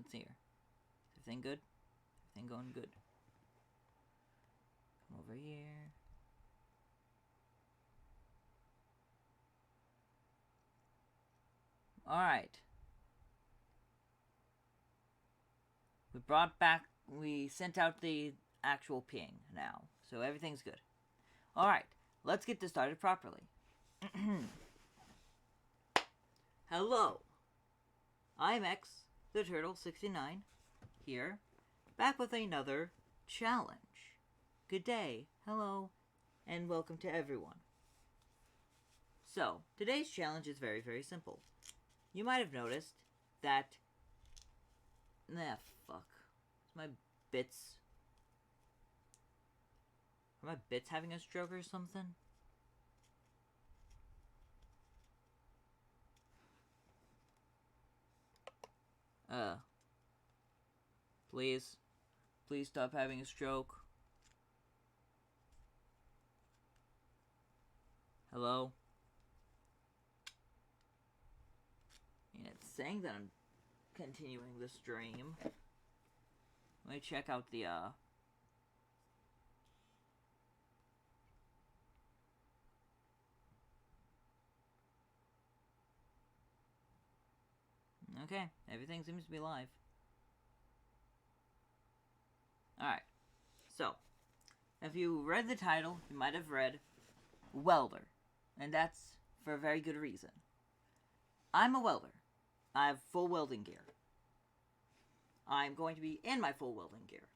Let's see here. Everything good? Everything going good? Come over here. Alright. We sent out the actual ping now, so everything's good. Alright, let's get this started properly. Hello, I'm X, the Turtle69, here, back with another challenge. Good day, hello, and welcome to everyone. So, today's challenge is very, very simple. You might have noticed that... fuck. Is my bits... Are my bits having a stroke or something? Please. Please stop having a stroke. Hello? And it's saying that I'm continuing the stream. Let me check out the, Okay, everything seems to be live. Alright, so, if you read the title, you might have read welder, and that's for a very good reason. I'm a welder. I have full welding gear. I'm going to be in my full welding gear.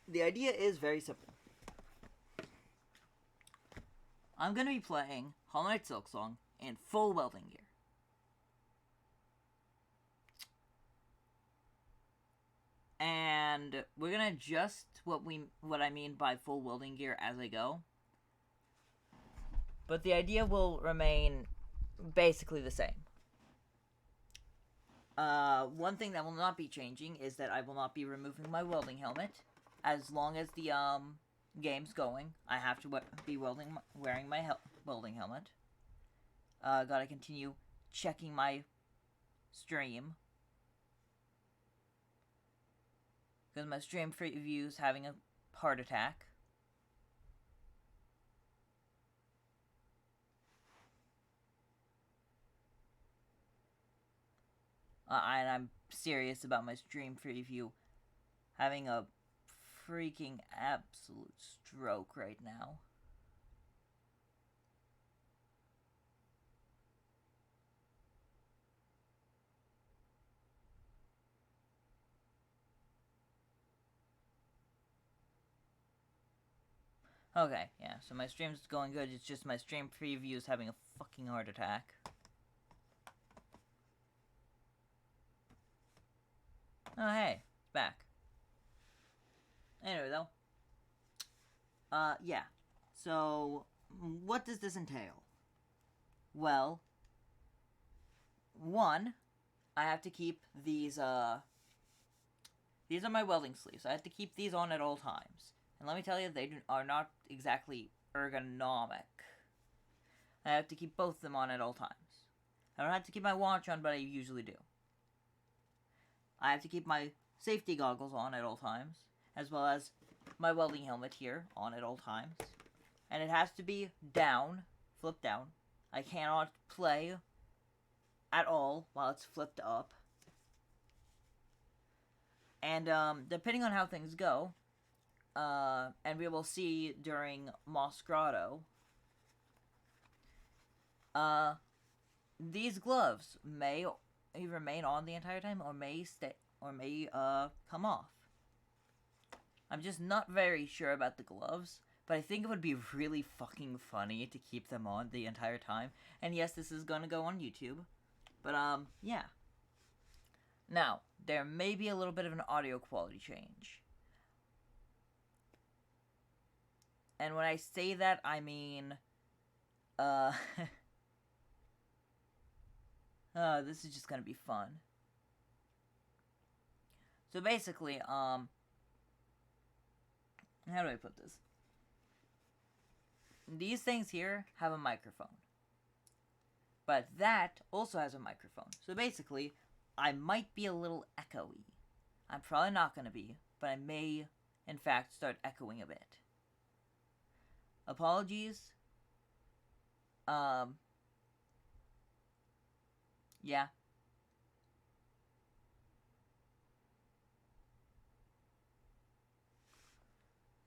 The idea is very simple. I'm going to be playing Hollow Knight Silksong in full welding gear. And we're going to adjust what I mean by full welding gear as I go. But the idea will remain basically the same. One thing that will not be changing is that I will not be removing my welding helmet. As long as the, game's going, I have to be wearing my welding helmet. Gotta continue checking my stream. Because my stream preview's having a heart attack. And I'm serious about my stream preview having a freaking absolute stroke right now. Okay, yeah, so my stream's going good, it's just my stream preview is having a fucking heart attack. Oh, hey, it's back. Anyway, though. Yeah. So, what does this entail? Well, one, I have to keep these are my welding sleeves. I have to keep these on at all times. And let me tell you, they are not exactly ergonomic. I have to keep both of them on at all times. I don't have to keep my watch on, but I usually do. I have to keep my safety goggles on at all times, as well as my welding helmet here on at all times. And it has to be down, flipped down. I cannot play at all while it's flipped up. And depending on how things go, and we will see during Moss Grotto, these gloves may remain on the entire time, or may come off. I'm just not very sure about the gloves, but I think it would be really fucking funny to keep them on the entire time. And yes, this is gonna go on YouTube, but yeah. Now, there may be a little bit of an audio quality change. And when I say that, I mean, this is just gonna be fun. So basically, how do I put this? These things here have a microphone. But that also has a microphone. So basically, I might be a little echoey. I'm probably not going to be, but I may, in fact, start echoing a bit. Apologies. Yeah.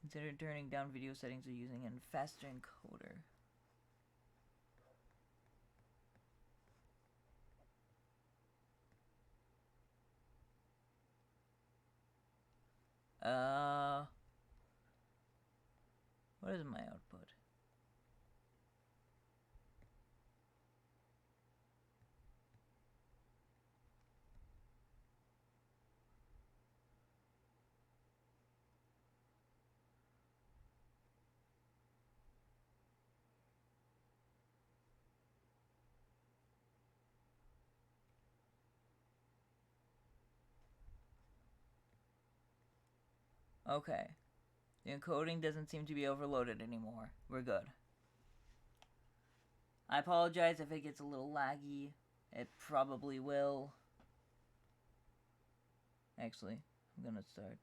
Consider turning down video settings or using a faster encoder. What is my output? Okay. The encoding doesn't seem to be overloaded anymore. We're good. I apologize if it gets a little laggy. It probably will. Actually, I'm gonna start.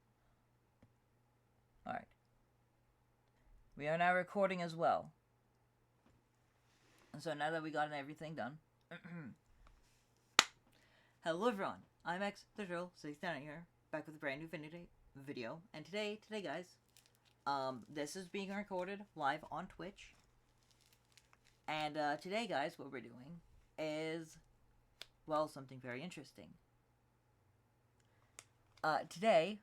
Alright. We are now recording as well. So now that we got everything done. Hello everyone, I'm X the Drill 69 here, back with a brand new video. And today guys, this is being recorded live on Twitch. And today guys, what we're doing is, well, something very interesting. Today,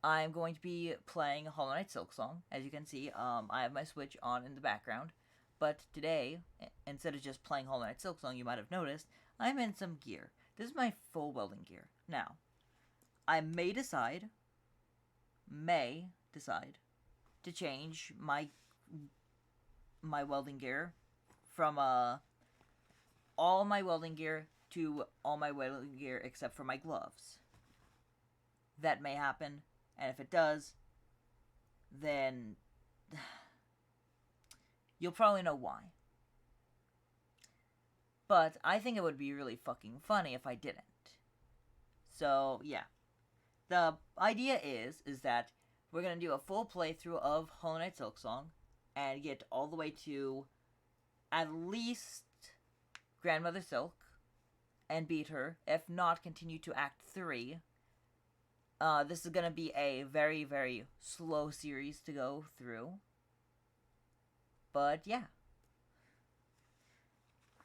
I'm going to be playing Hollow Knight Silksong. As you can see, I have my Switch on in the background. But today, instead of just playing Hollow Knight Silksong, you might have noticed, I'm in some gear. This is my full welding gear. Now, I may decide to change my welding gear from all my welding gear to all my welding gear except for my gloves. That may happen, and if it does, then you'll probably know why. But I think it would be really fucking funny if I didn't. So, yeah. The idea is that we're going to do a full playthrough of Hollow Knight Silksong and get all the way to at least Grandmother Silk and beat her, if not continue to Act 3. This is going to be a very, very slow series to go through. But, yeah.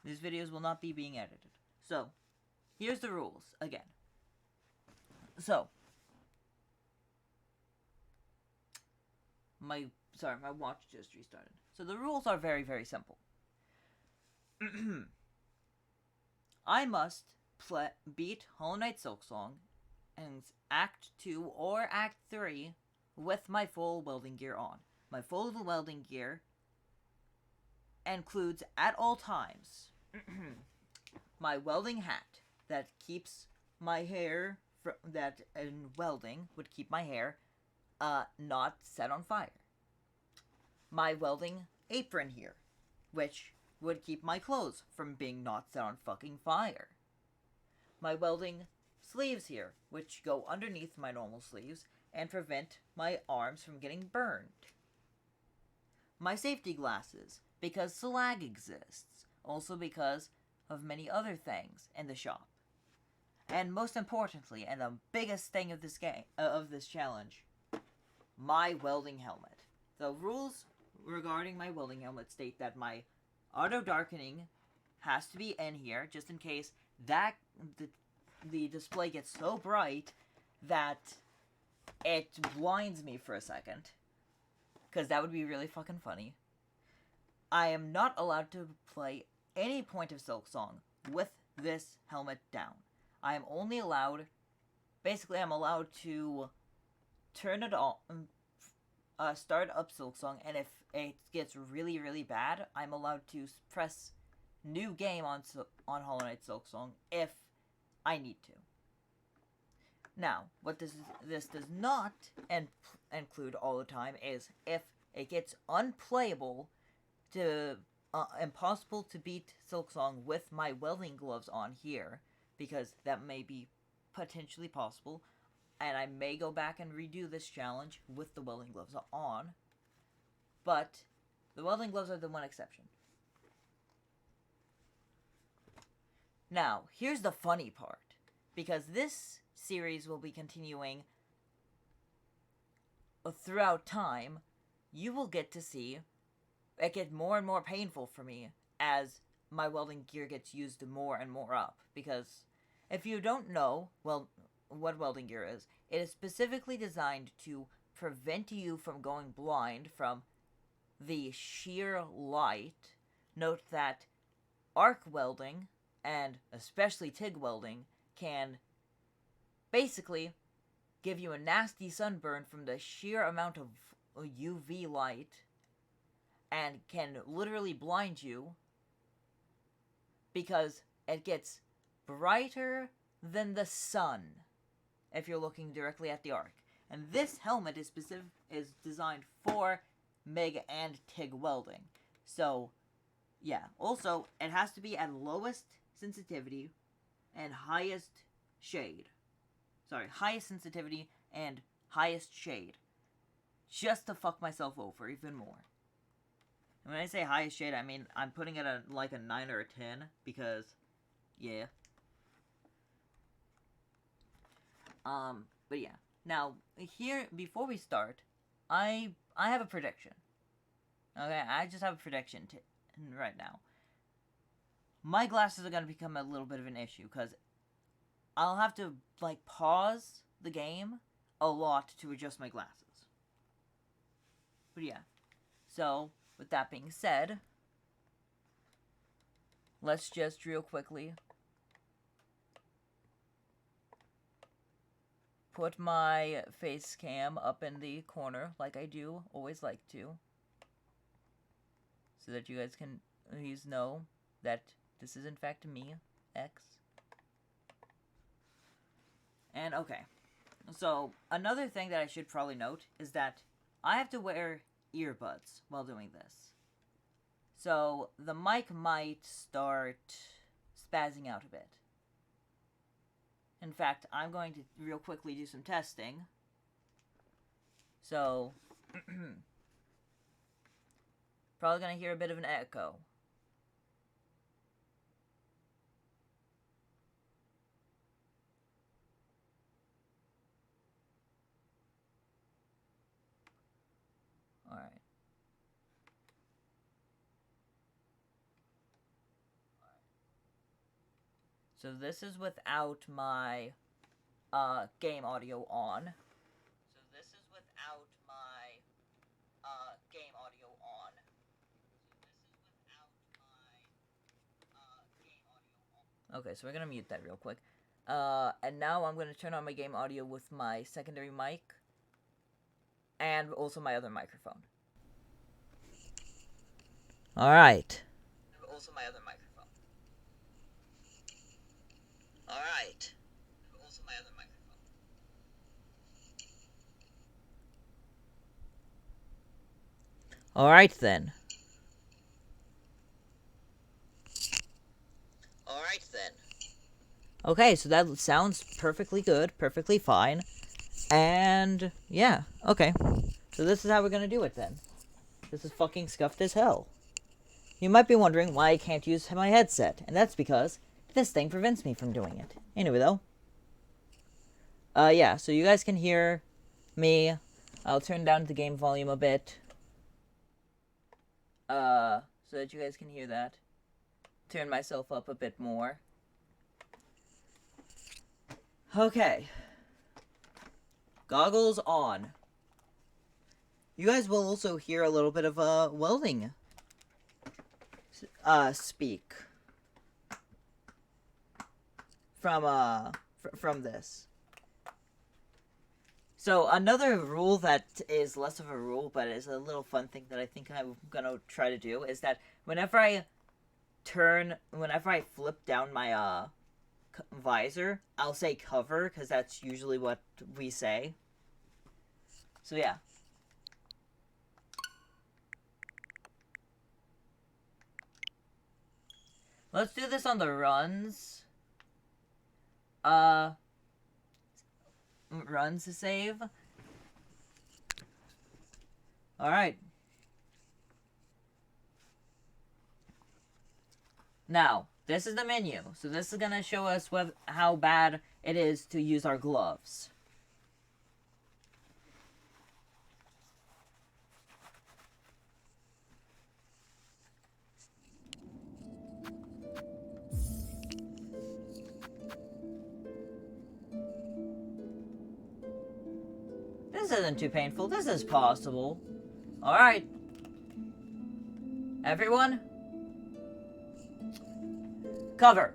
These videos will not be being edited. So, here's the rules, again. So, my watch just restarted. So the rules are very, very simple. I must beat Hollow Knight Silksong in Act 2 or Act 3 with my full welding gear on. My full welding gear includes, at all times, my welding hat that keeps my hair, that in welding would keep my hair not set on fire. My welding apron here, which would keep my clothes from being not set on fucking fire. My welding sleeves here, which go underneath my normal sleeves and prevent my arms from getting burned. My safety glasses, because slag exists, also because of many other things in the shop. And most importantly, and the biggest thing of this game, of this challenge, my welding helmet. The rules regarding my welding helmet state that my auto darkening has to be in here, just in case that the display gets so bright that it blinds me for a second, because that would be really fucking funny. I am not allowed to play any point of Silksong with this helmet down. I am only allowed, basically I'm allowed to turn it on, start up Silksong, and if it gets really, really bad, I'm allowed to press new game on Hollow Knight Silksong if I need to. Now, what this does not include all the time is if it gets unplayable to impossible to beat Silksong with my welding gloves on here, because that may be potentially possible, and I may go back and redo this challenge with the welding gloves on, but the welding gloves are the one exception. Now, here's the funny part, because this series will be continuing throughout time. You will get to see it get more and more painful for me as my welding gear gets used more and more up, because if you don't know, well, what welding gear is, it is specifically designed to prevent you from going blind from the sheer light. Note that arc welding, and especially TIG welding, can basically give you a nasty sunburn from the sheer amount of UV light, and can literally blind you because it gets brighter than the sun if you're looking directly at the arc. And this helmet is designed for MIG and TIG welding. So, yeah. Also, it has to be at lowest sensitivity and highest shade. Sorry, highest sensitivity and highest shade. Just to fuck myself over even more. And when I say highest shade, I mean I'm putting it at like a 9 or a 10, because, yeah. But yeah. Now, here, before we start, I have a prediction. Okay, I just have a prediction right now. My glasses are going to become a little bit of an issue, because I'll have to, like, pause the game a lot to adjust my glasses. But yeah. So, with that being said, let's just real quickly put my face cam up in the corner, like I do, always like to, so that you guys can please know that this is in fact me, X. And okay, so another thing that I should probably note is that I have to wear earbuds while doing this. So the mic might start spazzing out a bit. In fact, I'm going to real quickly do some testing. So, probably going to hear a bit of an echo. Alright. So this is without my game audio on. Okay, so we're gonna mute that real quick. And now I'm gonna turn on my game audio with my secondary mic and also my other microphone. Alright. Also my other microphone. Alright. Also my other microphone. Alright then. Okay, so that sounds perfectly good, perfectly fine. And, yeah, okay. So this is how we're gonna do it then. This is fucking scuffed as hell. You might be wondering why I can't use my headset, and that's because this thing prevents me from doing it. Anyway, though. Yeah, so you guys can hear me. I'll turn down the game volume a bit. So that you guys can hear that. Turn myself up a bit more. Okay. Goggles on. You guys will also hear a little bit of welding speak from this. So another rule that is less of a rule, but is a little fun thing that I think I'm gonna try to do, is that whenever I flip down my visor, I'll say cover, because that's usually what we say. So yeah. Let's do this on the runs. runs to save. Alright. Now, this is the menu. So this is gonna show us how bad it is to use our gloves. This isn't too painful. This is possible. Alright. Everyone. Cover.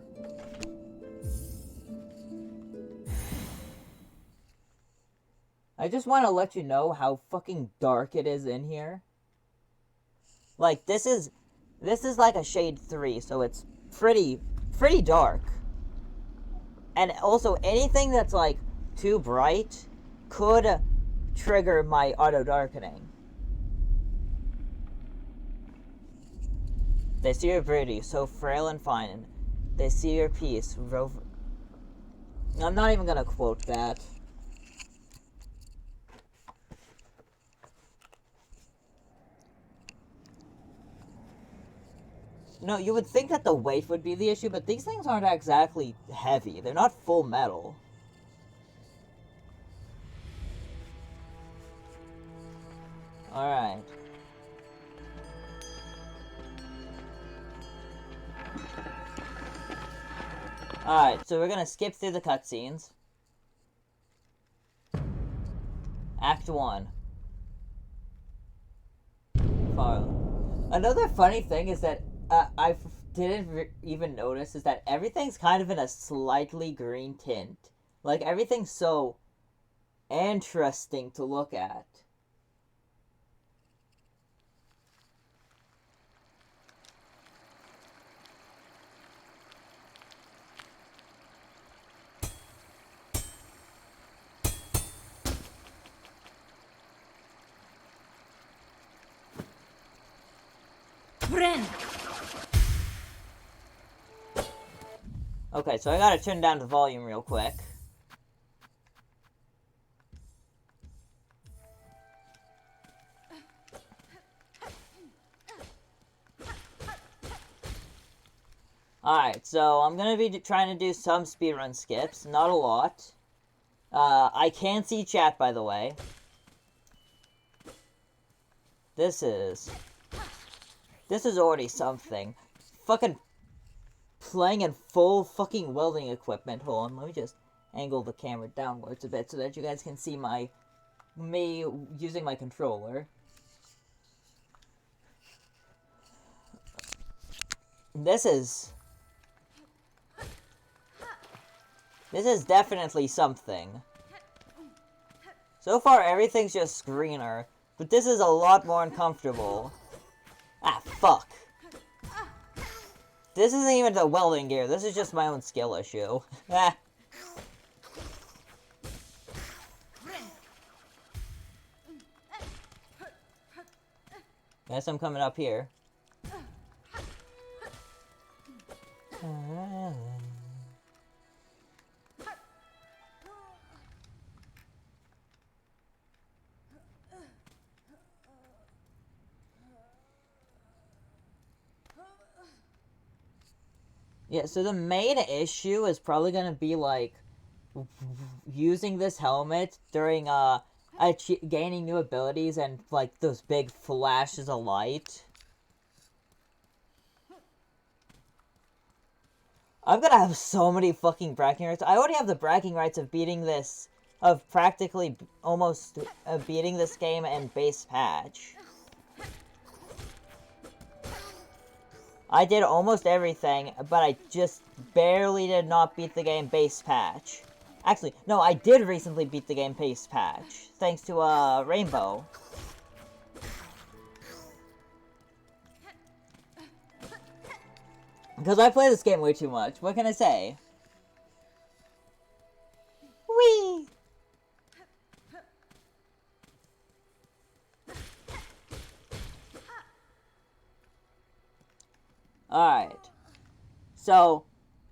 I just want to let you know how fucking dark it is in here. Like, this is like a shade 3, so it's pretty dark. And also, anything that's, like, too bright could trigger my auto-darkening. They see your beauty, so frail and fine. They see your peace. I'm not even gonna quote that. No, you would think that the weight would be the issue, but these things aren't exactly heavy. They're not full metal. Alright. Alright, so we're gonna skip through the cutscenes. Act 1. Another funny thing is that I didn't even notice is that everything's kind of in a slightly green tint. Like, everything's so interesting to look at. Okay, so I gotta turn down the volume real quick. Alright, so I'm gonna be trying to do some speedrun skips, not a lot. I can see chat, by the way. This is already something. Fucking playing in full fucking welding equipment. Hold on, let me just angle the camera downwards a bit so that you guys can see me using my controller. This is definitely something. So far, everything's just greener, but this is a lot more uncomfortable. Ah, fuck. This isn't even the welding gear, this is just my own skill issue. Ah. Guess I'm coming up here. Yeah, so the main issue is probably gonna be, like, using this helmet during, gaining new abilities and, like, those big flashes of light. I'm gonna have so many fucking bragging rights. I already have the bragging rights of beating this, of practically almost beating this game in base patch. I did almost everything, but I just barely did not beat the game base patch. Actually, no, I did recently beat the game base patch, thanks to, Rainbow. Because I play this game way too much, what can I say? Whee! Alright. So,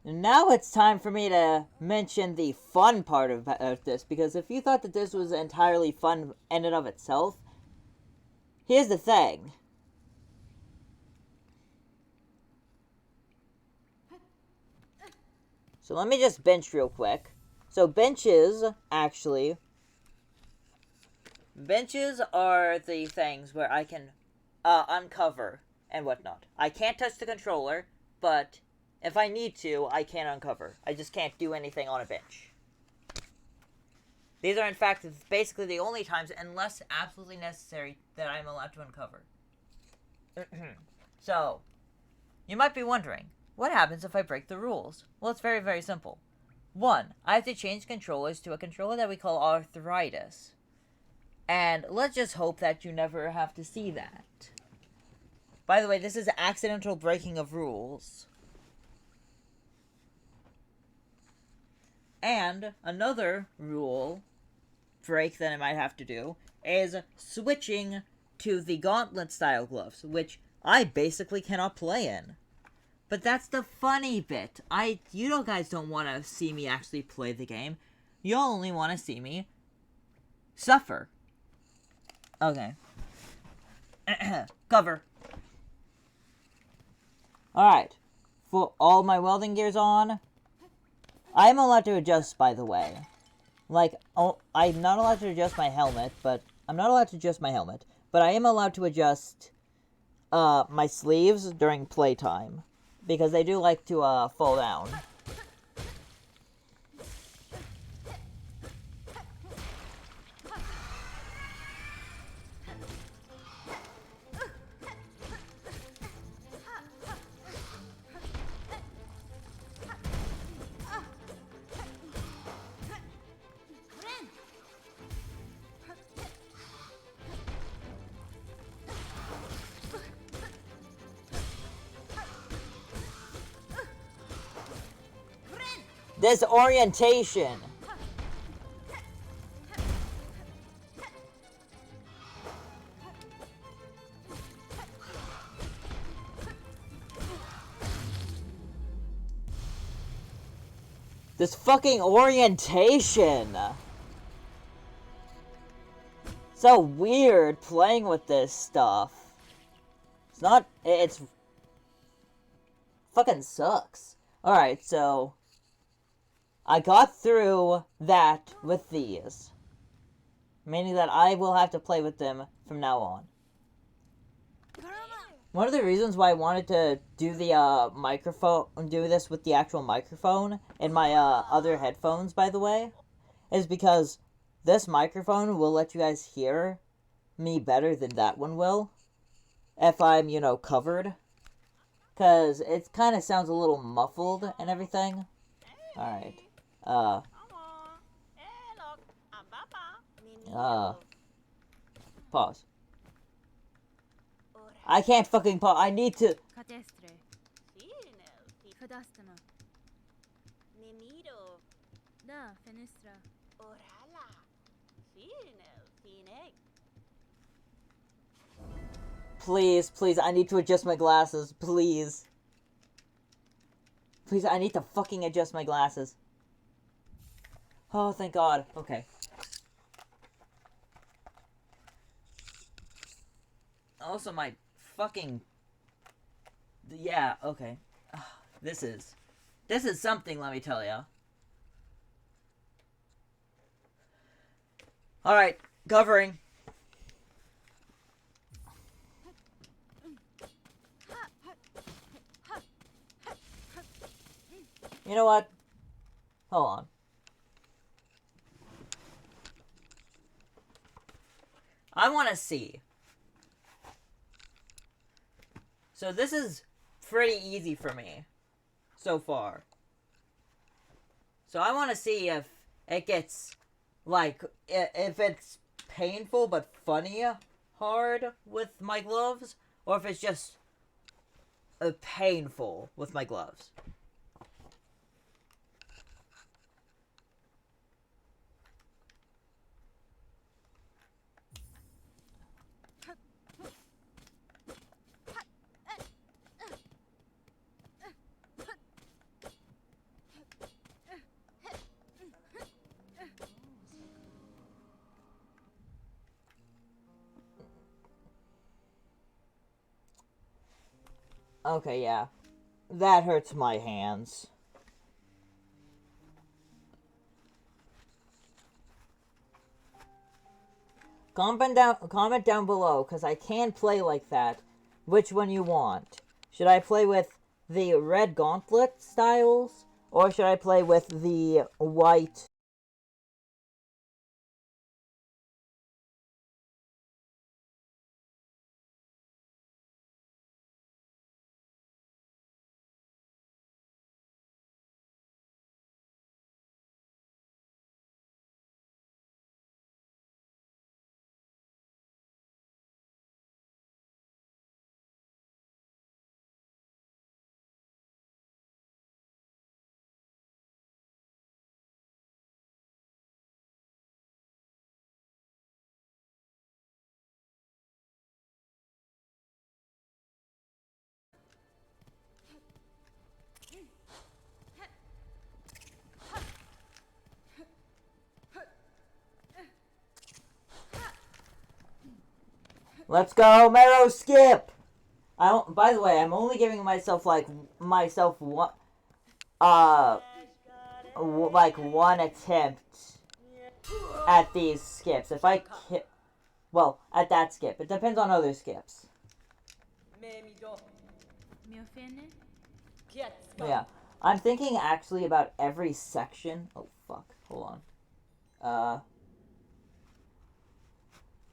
Now it's time for me to mention the fun part of this, because if you thought that this was entirely fun in and of itself, here's the thing. So let me just bench real quick. So benches are the things where I can uncover and whatnot. I can't touch the controller, but if I need to, I can uncover. I just can't do anything on a bench. These are, in fact, basically the only times, unless absolutely necessary, that I'm allowed to uncover. So, you might be wondering, what happens if I break the rules? Well, it's very, very simple. 1. I have to change controllers to a controller that we call arthritis. And let's just hope that you never have to see that. By the way, this is accidental breaking of rules. And another rule break that I might have to do is switching to the gauntlet style gloves, which I basically cannot play in. But that's the funny bit. You guys don't want to see me actually play the game. You only want to see me suffer. Okay. Cover. Alright. For all my welding gears on. I am allowed to adjust, by the way. Like, I'm not allowed to adjust my helmet, but I am allowed to adjust my sleeves during playtime. Because they do like to fall down. This orientation. This fucking orientation. So weird playing with this stuff. It's fucking sucks. Alright, so I got through that with these. Meaning that I will have to play with them from now on. One of the reasons why I wanted to do the do this with the actual microphone in my other headphones, by the way, is because this microphone will let you guys hear me better than that one will. If I'm, covered. Because it kind of sounds a little muffled and everything. Alright. Pause. I can't fucking pause. I need to. Please, please, I need to adjust my glasses. Please. Please, I need to fucking adjust my glasses. Oh, thank God. Okay. Also, my fucking... Yeah, okay. This is something, let me tell ya. Alright, covering. You know what? Hold on. I want to see. So this is pretty easy for me so far. So I want to see if it gets, like, if it's painful but funny hard with my gloves, or if it's just painful with my gloves. Okay, yeah. That hurts my hands. Comment down below, because I can play like that. Which one you want? Should I play with the red gauntlet styles? Or should I play with the white? Let's go, Marrow Skip! I don't, by the way, I'm only giving myself one, uh, like one attempt at these skips. If I well, at that skip. It depends on other skips. Yeah. I'm thinking actually about every section. Oh, fuck. Hold on.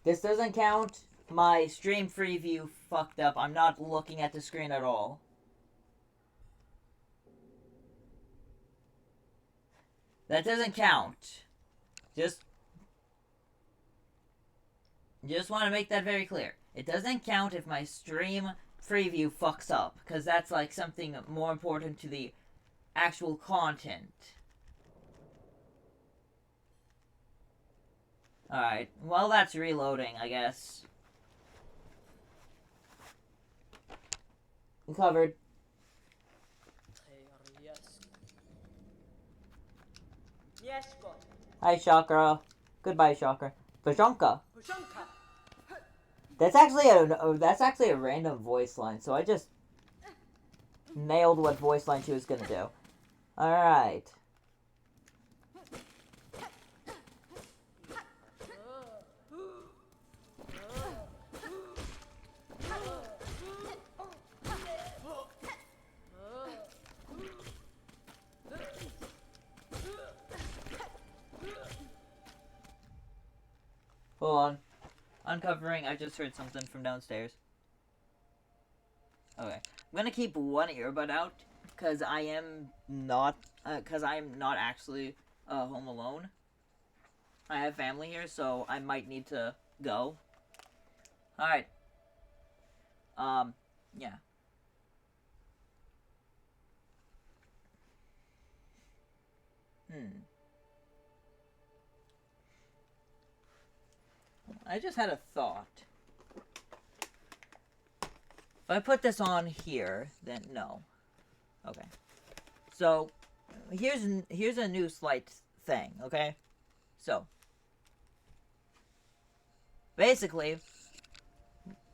This doesn't count. My stream preview fucked up. I'm not looking at the screen at all. That doesn't count. Just want to make that very clear. It doesn't count if my stream preview fucks up, because that's like something more important to the actual content. Alright, well, that's reloading, I guess. I'm covered. Hi, Chakra. Goodbye, Chakra. Pashanka. That's actually a random voice line, so I just nailed what voice line she was gonna do. Alright. Hold on. Uncovering, I just heard something from downstairs. Okay. I'm gonna keep one earbud out, because I'm not actually home alone. I have family here, so I might need to go. Alright. Yeah. I just had a thought. If I put this on here, then no. Okay. So, here's a new slight thing, okay? So, basically,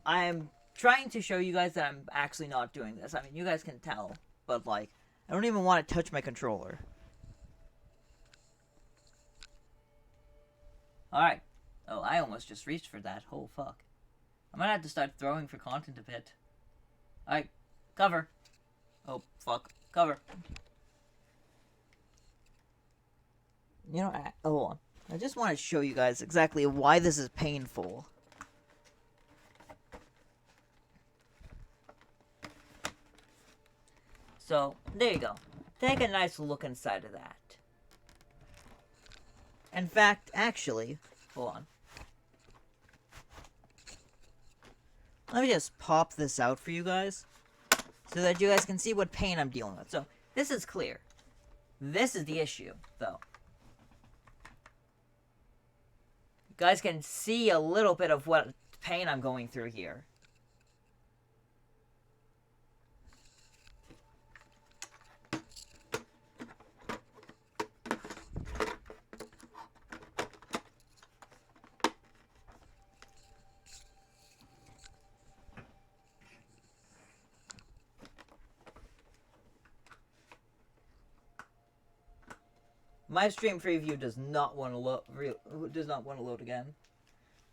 I'm trying to show you guys that I'm actually not doing this. I mean, you guys can tell, but like, I don't even want to touch my controller. Alright. Oh, I almost just reached for that. Oh, fuck. I'm gonna have to start throwing for content a bit. Alright. Cover. Oh, fuck. Cover. You know, hold on. I just want to show you guys exactly why this is painful. So, there you go. Take a nice look inside of that. In fact, actually, hold on. Let me just pop this out for you guys, so that you guys can see what pain I'm dealing with. So, this is clear. This is the issue, though. You guys can see a little bit of what pain I'm going through here. My stream preview does not want to load. Does not want to load again.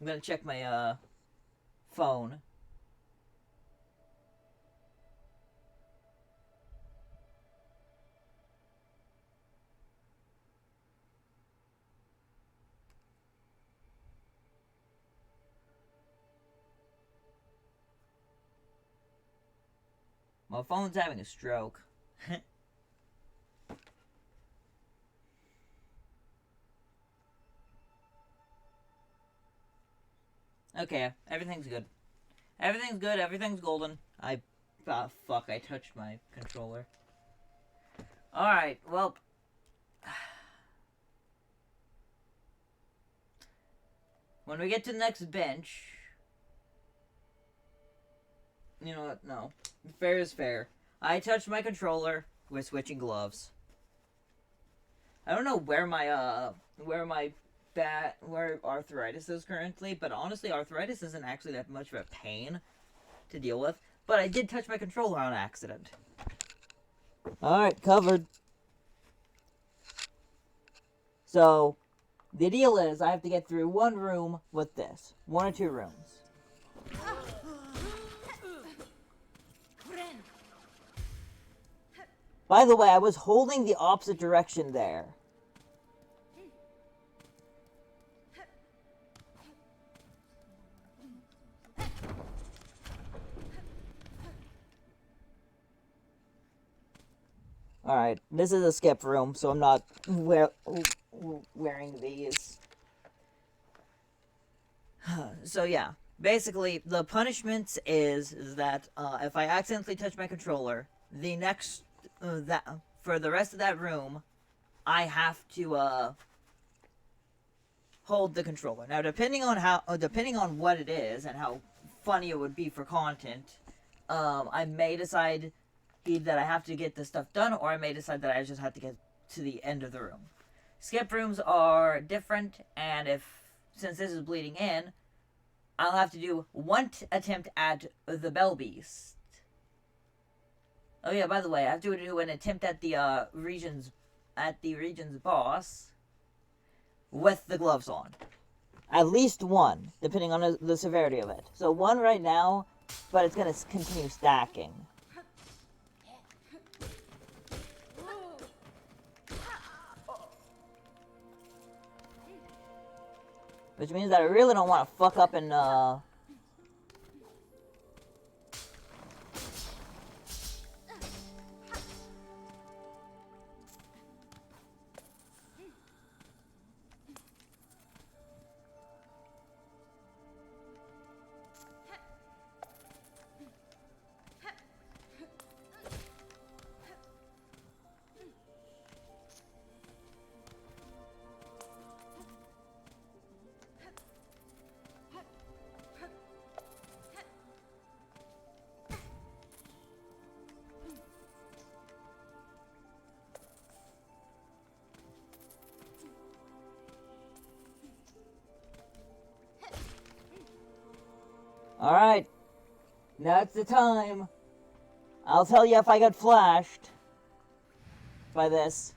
I'm gonna check my phone. My phone's having a stroke. Okay, everything's good. Everything's good, everything's golden. Fuck, I touched my controller. Alright, well. When we get to the next bench. You know what? No. Fair is fair. I touched my controller. We're switching gloves. I don't know where arthritis is currently, but honestly, arthritis isn't actually that much of a pain to deal with. But I did touch my controller on accident. Alright, covered. So, the deal is I have to get through one room with this. 1 or 2 rooms. By the way, I was holding the opposite direction there. Alright, this is a skip room, so I'm not wearing these. So yeah, basically, the punishment is that if I accidentally touch my controller, the next... for the rest of that room, I have to hold the controller. Now, depending on what it is and how funny it would be for content, I may decide that I have to get this stuff done, or I may decide that I just have to get to the end of the room. Skip rooms are different, and since this is bleeding in, I'll have to do one attempt at the Bell Beast. Oh yeah, by the way, I have to do an attempt at the region's boss with the gloves on. At least one, depending on the severity of it. So 1 right now, but it's gonna continue stacking. Which means that I really don't want to fuck up and Alright, now it's the time. I'll tell you if I got flashed by this.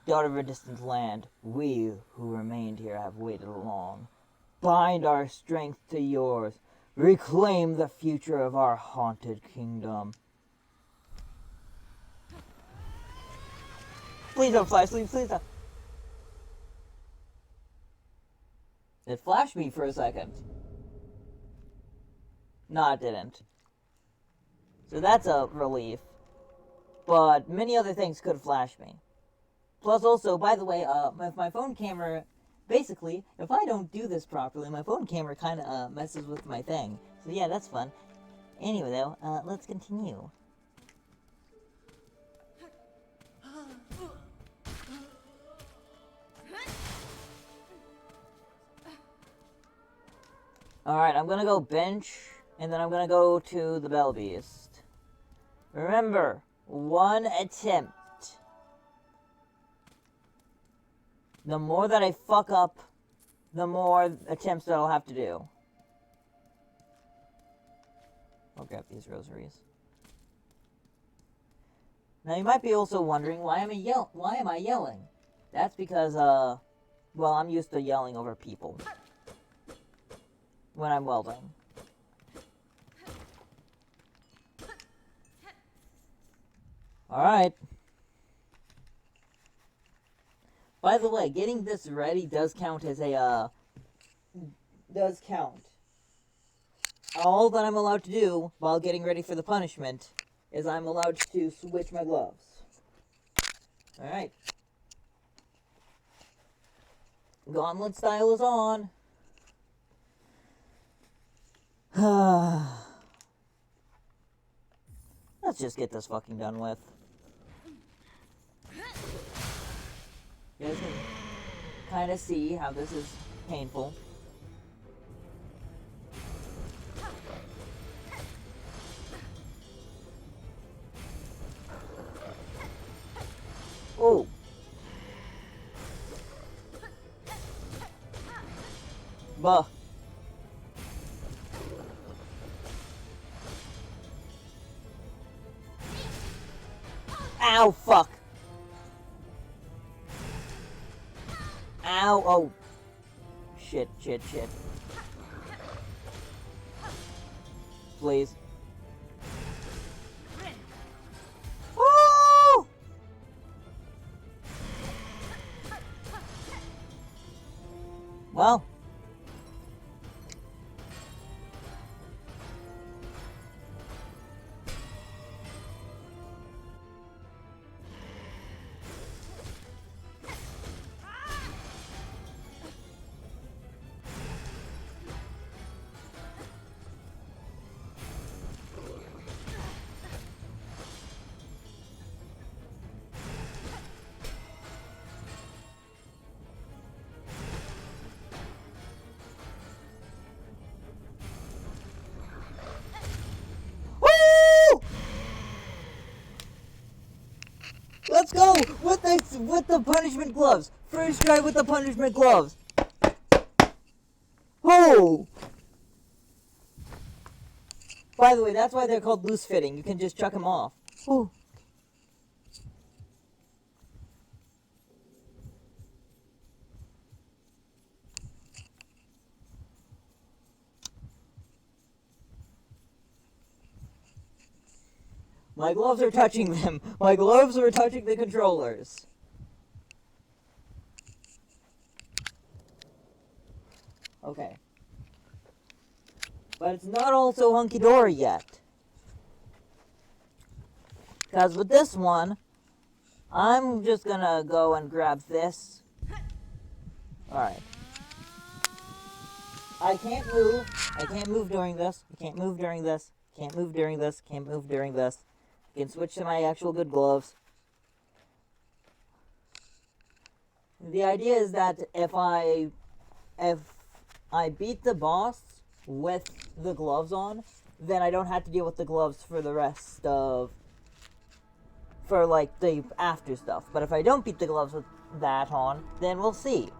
Daughter of a distant land, we who remained here have waited long. Bind our strength to yours. Reclaim the future of our haunted kingdom. Please don't flash, please don't. It flashed me for a second. No, it didn't. So that's a relief. But many other things could flash me. Plus also, by the way, if my phone camera... Basically, if I don't do this properly, my phone camera kind of messes with my thing. So yeah, that's fun. Anyway, though, let's continue. Alright, I'm gonna go bench... And then I'm gonna go to the Bell Beast. Remember, 1 attempt. The more that I fuck up, the more attempts that I'll have to do. I'll grab these rosaries. Now you might be also wondering, why am I yelling? That's because, well, I'm used to yelling over people when I'm welding. Alright. By the way, getting this ready does count as a, does count. All that I'm allowed to do while getting ready for the punishment is I'm allowed to switch my gloves. Alright. Gauntlet style is on. Let's just get this fucking done with. You guys can kind of see how this is painful. Oh. Bah. Ow, fuck. Ow, oh. Shit. Please. Oh! Well. Let's go with the punishment gloves. First try with the punishment gloves. Oh! By the way, that's why they're called loose fitting. You can just chuck them off. Oh. My gloves are touching them. My gloves are touching the controllers. Okay. But it's not all so hunky-dory yet. Because with this one, I'm just gonna go and grab this. Alright. I can't move. I can't move during this. I can't move during this. Can't move during this. Can't move during this. I can switch to my actual good gloves. The idea is that if I beat the boss with the gloves on, then I don't have to deal with the gloves for the rest of, for like the after stuff. But if I don't beat the gloves with that on, then we'll see.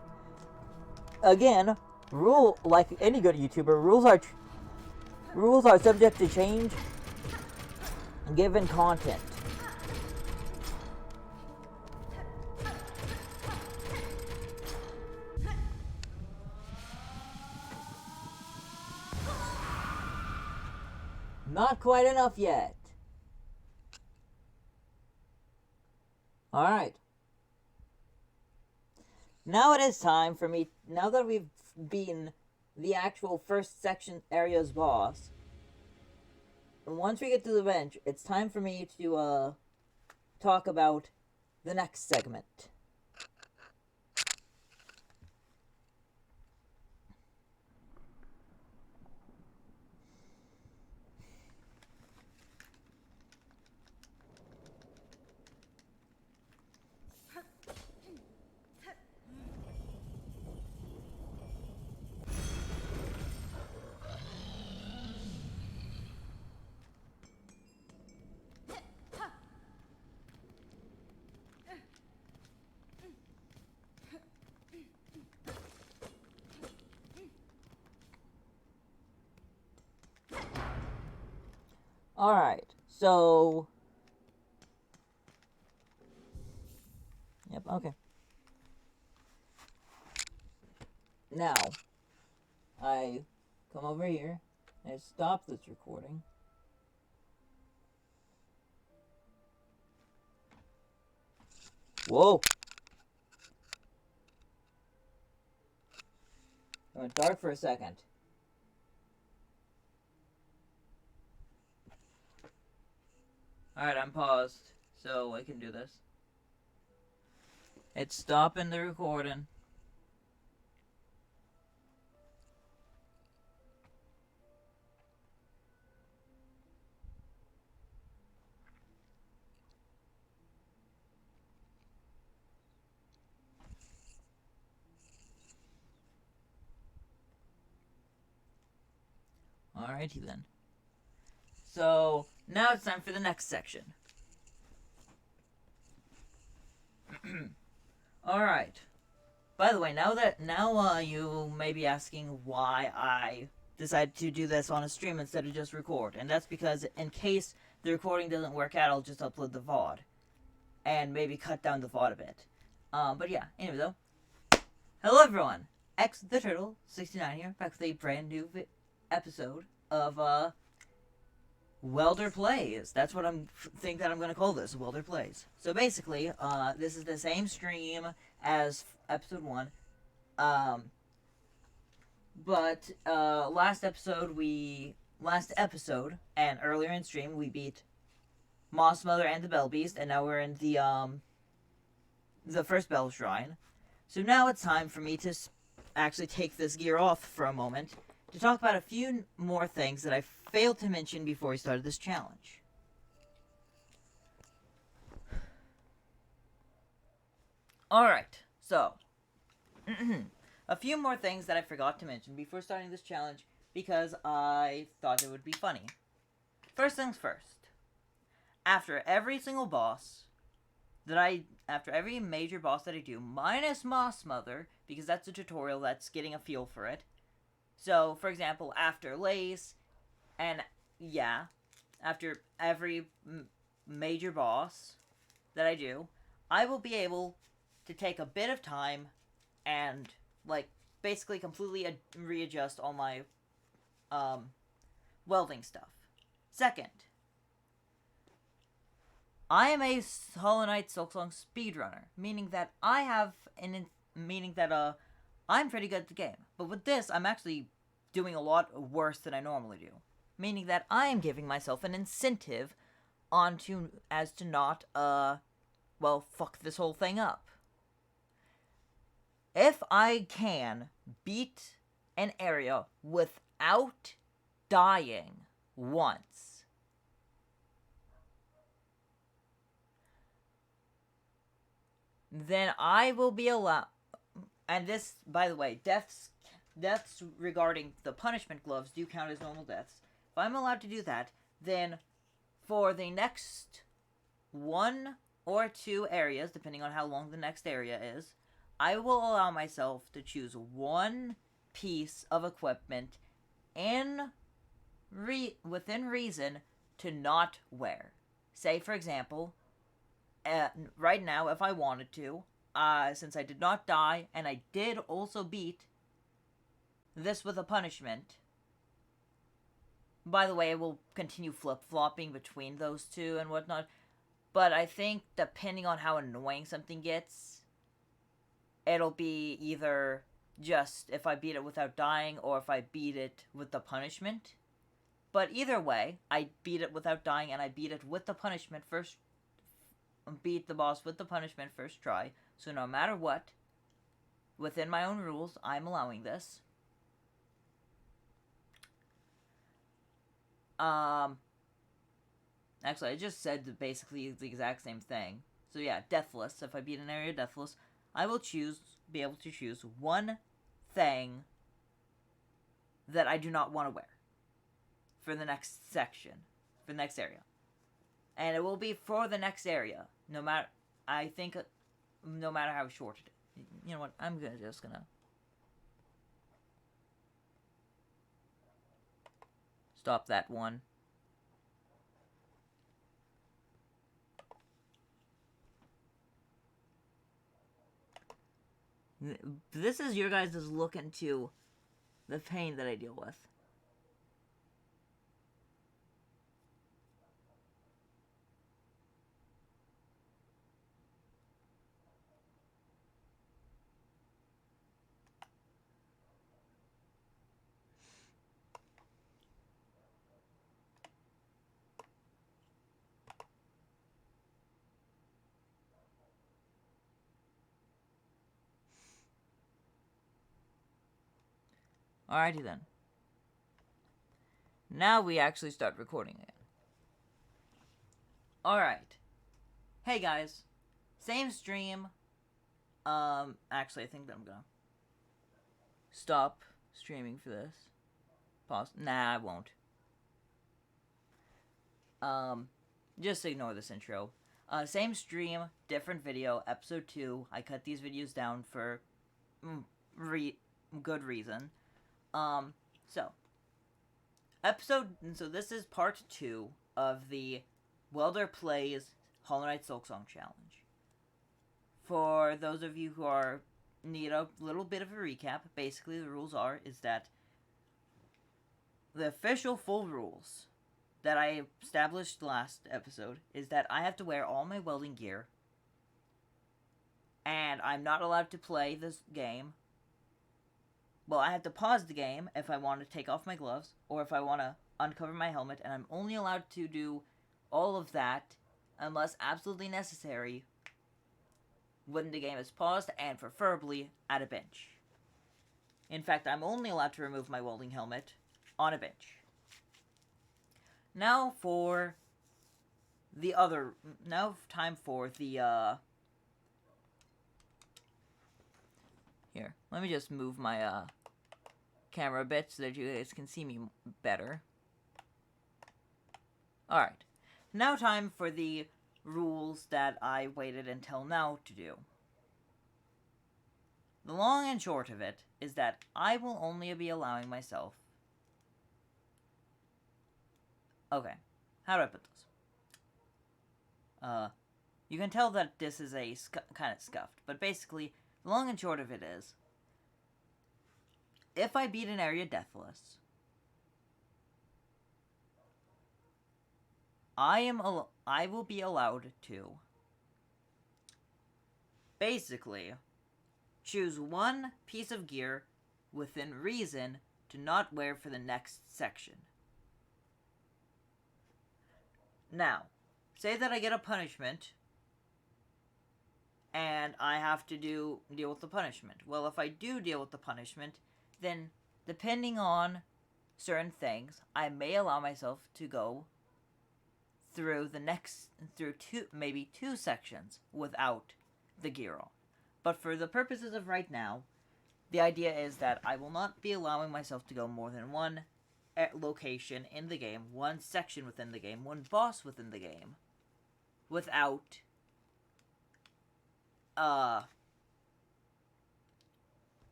Again, like any good YouTuber, rules are subject to change given content. Not quite enough yet. Alright. Now it is time for me, now that we've beaten the actual first section area's boss, once we get to the bench, it's time for me to talk about the next segment. Alright, so... Yep, okay. Now, I come over here and stop this recording. Whoa! It went dark for a second. Alright, I'm paused, so I can do this. It's stopping the recording. Alrighty then. So, now it's time for the next section. Alright. By the way, now you may be asking why I decided to do this on a stream instead of just record. And that's because in case the recording doesn't work out, I'll just upload the VOD. And maybe cut down the VOD a bit. But yeah, anyway though. Hello everyone! X the Turtle 69 here, back with a brand new episode of Welder Plays. That's what I'm gonna call this, Welder Plays. So basically, this is the same stream as episode 1. But last episode and earlier in stream we beat Moss Mother and the Bell Beast, and now we're in the first Bell Shrine. So now it's time for me to actually take this gear off for a moment to talk about a few more things that I failed to mention before we started this challenge. Alright, so a few more things that I forgot to mention before starting this challenge because I thought it would be funny. First things first. After every single boss after every major boss that I do, minus Moss Mother, because that's a tutorial that's getting a feel for it. So, for example, after Lace, and yeah, after every major boss that I do, I will be able to take a bit of time and, like, basically completely readjust all my, welding stuff. Second, I am a Hollow Knight Silksong speedrunner, meaning that I'm pretty good at the game. But with this, I'm actually doing a lot worse than I normally do, meaning that I am giving myself an incentive as to not, fuck this whole thing up. If I can beat an area without dying once, then I will be allowed. And this, by the way, deaths regarding the punishment gloves do count as normal deaths. If I'm allowed to do that, then for the next 1 or 2 areas, depending on how long the next area is, I will allow myself to choose one piece of equipment within reason to not wear. Say, for example, right now, if I wanted to, since I did not die, and I did also beat this with a punishment. By the way, I will continue flip-flopping between those two and whatnot, but I think depending on how annoying something gets, it'll be either just if I beat it without dying or if I beat it with the punishment. But either way, I beat it without dying and I beat it with the punishment first. Beat the boss with the punishment first try. So no matter what, within my own rules, I'm allowing this. Actually, I just said basically the exact same thing. So yeah, deathless. If I beat an area deathless, I will be able to choose one thing that I do not want to wear for the next section, for the next area. And it will be for the next area, no matter how short it is. You know what, I'm just gonna stop that one. This is your guys' look into the pain that I deal with. Alrighty then. Now we actually start recording it. Alright. Hey guys. Same stream. Actually I think that I'm gonna stop streaming for this. Pause. Nah, I won't. Just ignore this intro. Same stream, different video, episode 2. I cut these videos down for good reason. So this is part 2 of the Welder Plays Hollow Knight Silksong Challenge. For those of you who need a little bit of a recap, basically the rules is that the official full rules that I established last episode is that I have to wear all my welding gear, and I'm not allowed to play this game. Well, I have to pause the game if I want to take off my gloves, or if I want to uncover my helmet, and I'm only allowed to do all of that unless absolutely necessary when the game is paused, and preferably at a bench. In fact, I'm only allowed to remove my welding helmet on a bench. Now time for the, here, let me just move my, camera a bit so that you guys can see me better. Alright, now time for the rules that I waited until now to do. The long and short of it is that I will only be allowing myself... Okay, how do I put this? You can tell that this is a kind of scuffed, but basically, the long and short of it is, if I beat an area deathless, I will be allowed to basically choose one piece of gear within reason to not wear for the next section. Now, say that I get a punishment and I have to deal with the punishment. Well, if I do deal with the punishment, then depending on certain things, I may allow myself to go through maybe two sections without the gear on. But for the purposes of right now, the idea is that I will not be allowing myself to go more than one location in the game, one section within the game, one boss within the game, without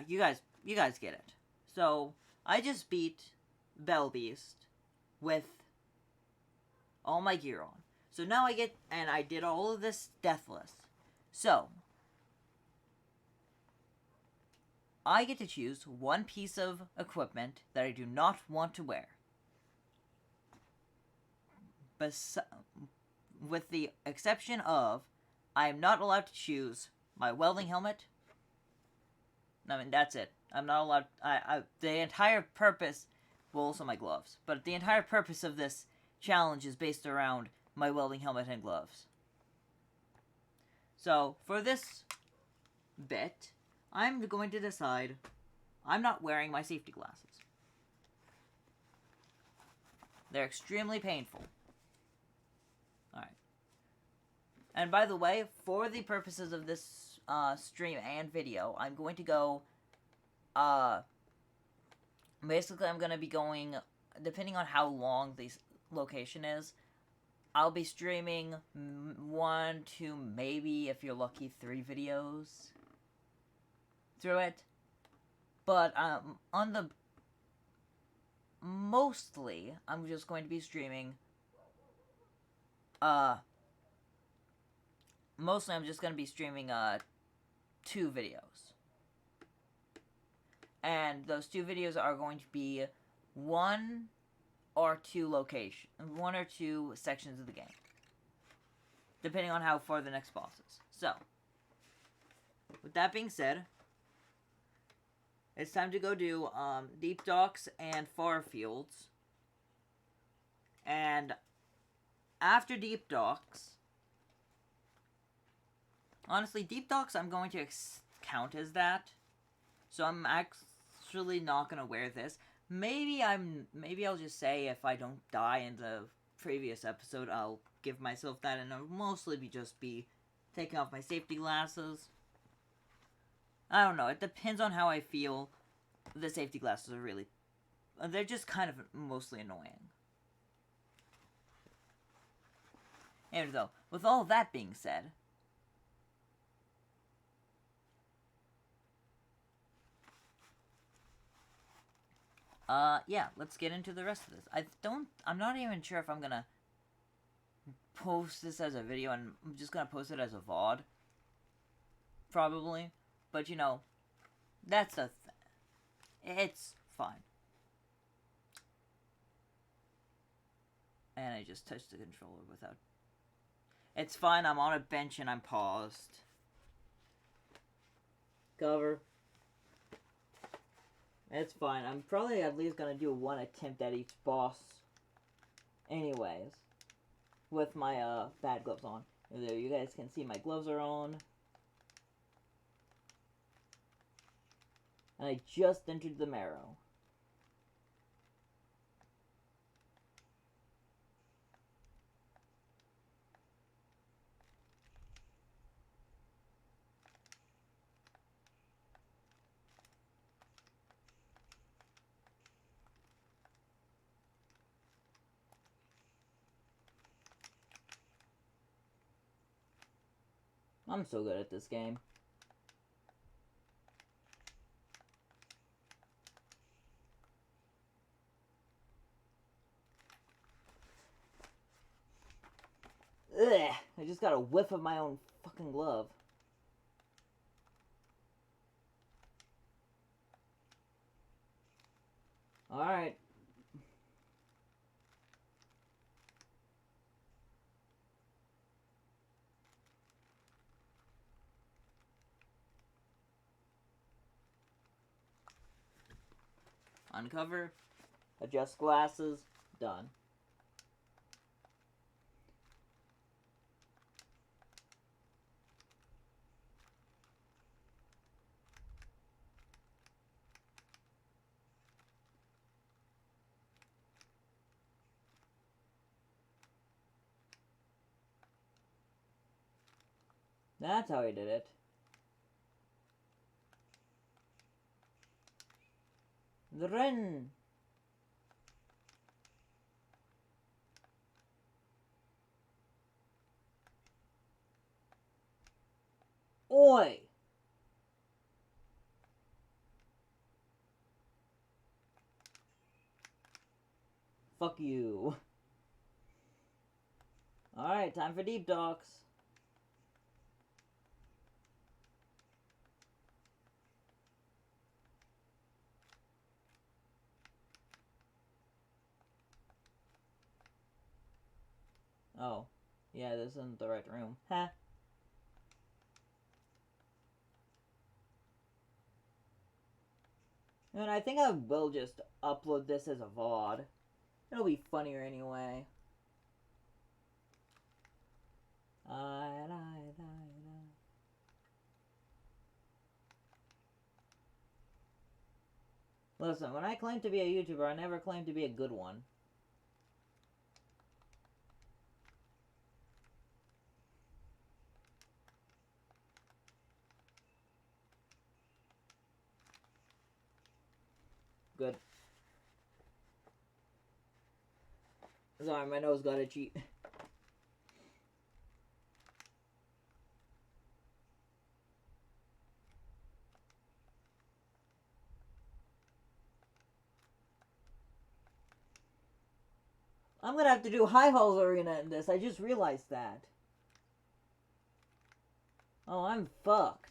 you guys get it. So I just beat Bell Beast with all my gear on. So now I did all of this deathless. So I get to choose one piece of equipment that I do not want to wear. With the exception of, I am not allowed to choose my welding helmet. I mean, that's it. I'm not allowed... the entire purpose... Well, also my gloves. But the entire purpose of this challenge is based around my welding helmet and gloves. So, for this bit, I'm going to decide I'm not wearing my safety glasses. They're extremely painful. Alright. And by the way, for the purposes of this stream and video, I'm going to go, basically I'm going to be going, depending on how long this location is, I'll be streaming 1 to maybe, if you're lucky, 3 videos through it. But, mostly, I'm just going to be streaming, mostly I'm just going to be streaming 2 videos. And those 2 videos are going to be 1 or 2 sections of the game, depending on how far the next boss is. So, with that being said, it's time to go do Deep Docks and Far Fields. And after Deep Docks, honestly, Deep Docks I'm going to count as that. So I'm actually not gonna wear this. Maybe I'll just say if I don't die in the previous episode, I'll give myself that, and it'll mostly be taking off my safety glasses. I don't know. It depends on how I feel. The safety glasses are they're just kind of mostly annoying. And though, with all that being said, yeah, let's get into the rest of this. I'm not even sure if I'm gonna post this as a video, and I'm just gonna post it as a VOD. Probably. But, you know, that's the thing. It's fine. And I just touched the controller without... It's fine, I'm on a bench and I'm paused. Cover. It's fine. I'm probably at least gonna do 1 attempt at each boss. Anyways. With my, bad gloves on. There, you guys can see my gloves are on. And I just entered the marrow. I'm so good at this game. Ugh, I just got a whiff of my own fucking glove. Alright. Uncover. Adjust glasses. Done. That's how he did it. The Ren. Oi! Fuck you. Alright, time for Deep Docks. Oh. Yeah, this isn't the right room. Huh. And I think I will just upload this as a VOD. It'll be funnier anyway. Listen, when I claim to be a YouTuber, I never claim to be a good one. Good. Sorry, my nose got itchy. I'm gonna have to do High Halls Arena in this. I just realized that. Oh, I'm fucked.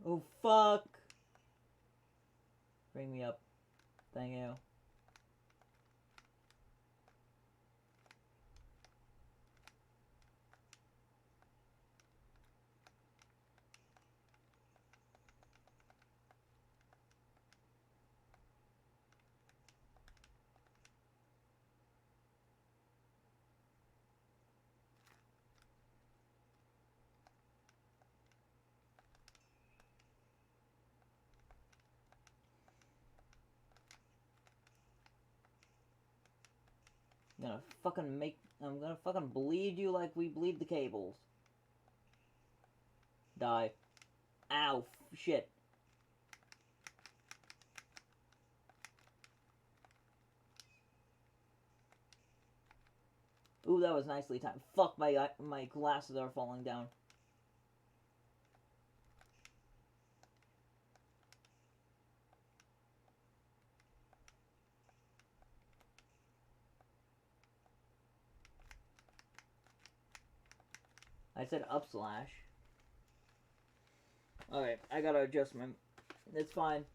Oh, fuck. Bring me up. Thank you. I'm gonna fucking bleed you like we bleed the cables. Die. Ow, shit. Ooh, that was nicely timed. Fuck, my glasses are falling down. I said up slash. Alright, I gotta adjust my... It's fine.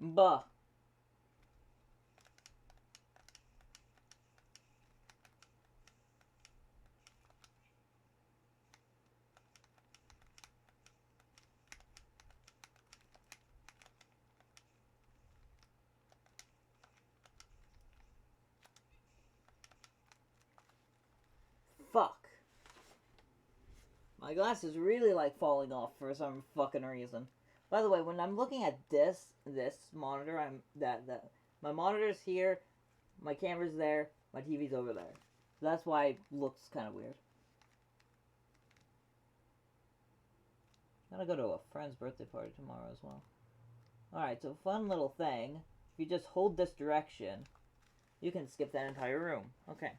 Bah. Fuck. My glasses really like falling off for some fucking reason. By the way, when I'm looking at this monitor, my monitor's here, my camera's there, my TV's over there. So that's why it looks kind of weird. I'm gonna go to a friend's birthday party tomorrow as well. Alright, so fun little thing. If you just hold this direction, you can skip that entire room. Okay.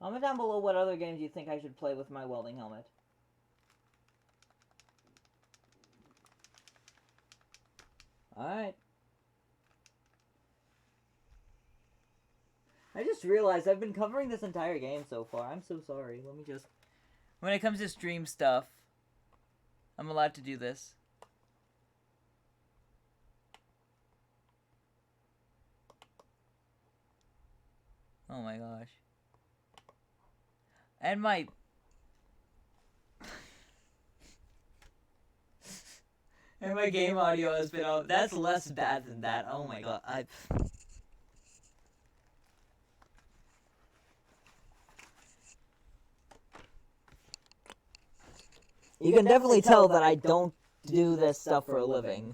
Comment down below what other games you think I should play with my welding helmet. Alright. I just realized I've been covering this entire game so far. I'm so sorry. Let me just... When it comes to stream stuff, I'm allowed to do this. Oh my gosh. And my... and my game audio has been out. That's less bad than that. Oh my god. You can definitely tell that I don't do this stuff for a living.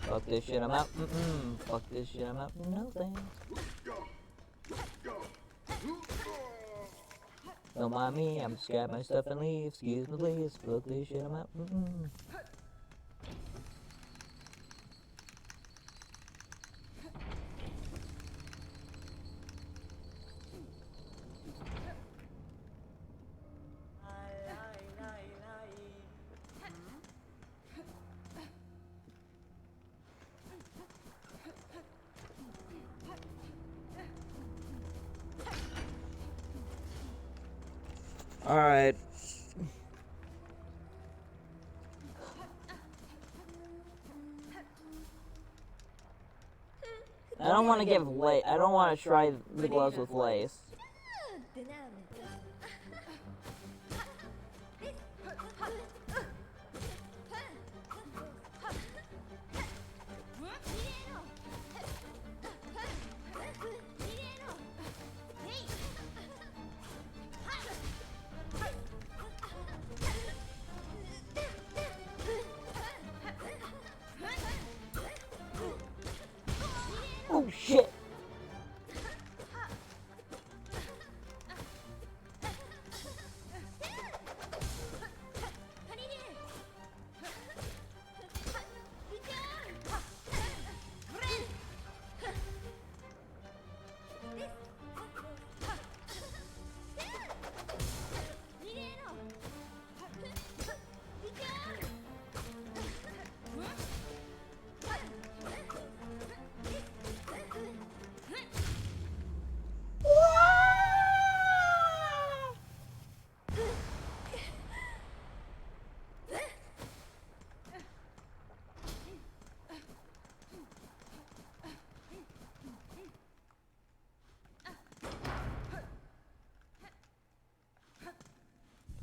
Fuck this shit, I'm out. Fuck this shit, I'm out. No thanks. Don't mind me, I'm just grab my stuff and leave. Excuse me, please. Fuck this shit, I'm out. Alright. don't want to give lace. I don't want to try the gloves with lace. Oh shit!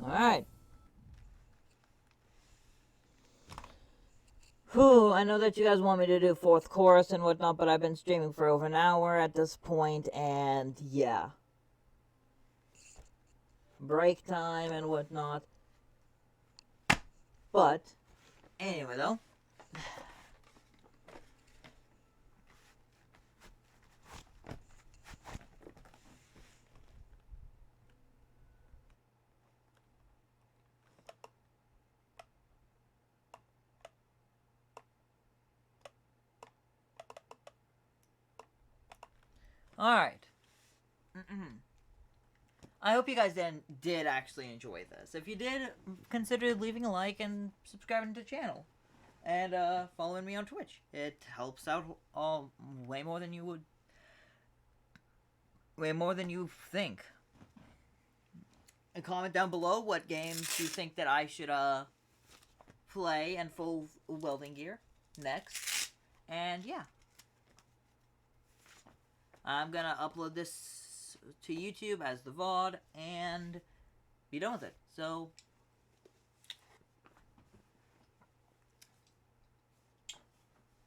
Alright. Whew, I know that you guys want me to do fourth chorus and whatnot, but I've been streaming for over an hour at this point, and yeah. Break time and whatnot. But, anyway though. Alright. I hope you guys did actually enjoy this. If you did, consider leaving a like and subscribing to the channel. And following me on Twitch. It helps out way more than you think. And comment down below what games you think that I should play and full welding gear next. And yeah. I'm gonna upload this to YouTube as the VOD and be done with it. So,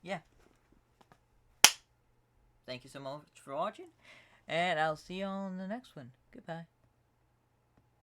yeah. Thank you so much for watching, and I'll see you on the next one. Goodbye.